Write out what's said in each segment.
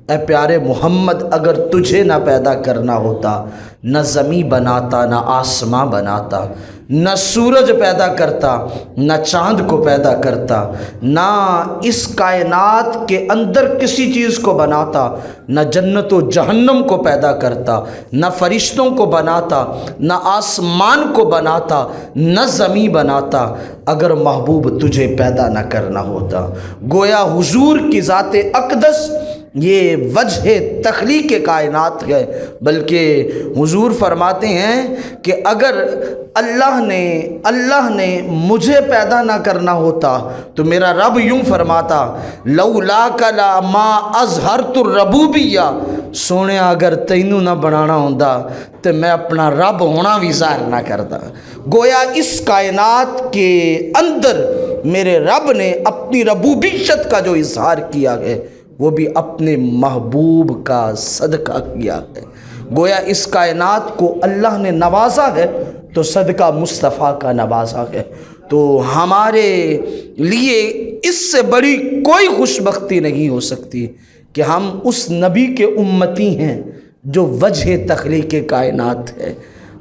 اے پیارے محمد، اگر تجھے نہ پیدا کرنا ہوتا نہ زمین بناتا، نہ آسماں بناتا، نہ سورج پیدا کرتا، نہ چاند کو پیدا کرتا، نہ اس کائنات کے اندر کسی چیز کو بناتا، نہ جنت و جہنم کو پیدا کرتا، نہ فرشتوں کو بناتا، نہ آسمان کو بناتا، نہ زمین بناتا، اگر محبوب تجھے پیدا نہ کرنا ہوتا۔ گویا حضور کی ذات اقدس یہ وجہ تخلیق کائنات ہے، بلکہ حضور فرماتے ہیں کہ اگر اللہ نے مجھے پیدا نہ کرنا ہوتا تو میرا رب یوں فرماتا، لولاک لا ما اظہرت الربوبیہ، سونے اگر تینوں نہ بنانا ہوندا تو میں اپنا رب ہونا بھی ظاہر نہ کرتا۔ گویا اس کائنات کے اندر میرے رب نے اپنی ربوبیت کا جو اظہار کیا ہے وہ بھی اپنے محبوب کا صدقہ کیا ہے۔ گویا اس کائنات کو اللہ نے نوازا ہے تو صدقہ مصطفیٰ کا نوازا ہے۔ تو ہمارے لیے اس سے بڑی کوئی خوش بختی نہیں ہو سکتی کہ ہم اس نبی کے امتی ہیں جو وجہ تخلیق کائنات ہے۔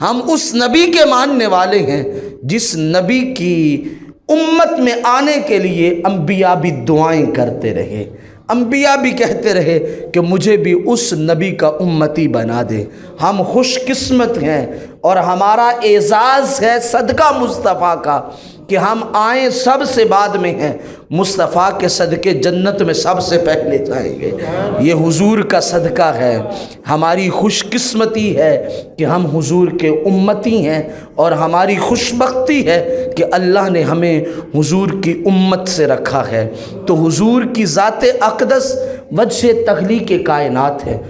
ہم اس نبی کے ماننے والے ہیں جس نبی کی امت میں آنے کے لیے انبیاء بھی دعائیں کرتے رہے، انبیاء بھی کہتے رہے کہ مجھے بھی اس نبی کا امتی بنا دے۔ ہم خوش قسمت ہیں اور ہمارا اعزاز ہے صدقہ مصطفیٰ کا کہ ہم آئیں سب سے بعد میں ہیں، مصطفیٰ کے صدقے جنت میں سب سے پہلے جائیں گے۔ یہ حضور کا صدقہ ہے، ہماری خوش قسمتی ہے کہ ہم حضور کے امتی ہیں، اور ہماری خوش بختی ہے کہ اللہ نے ہمیں حضور کی امت سے رکھا ہے۔ تو حضور کی ذات اقدس وجہ تخلیق کائنات ہے۔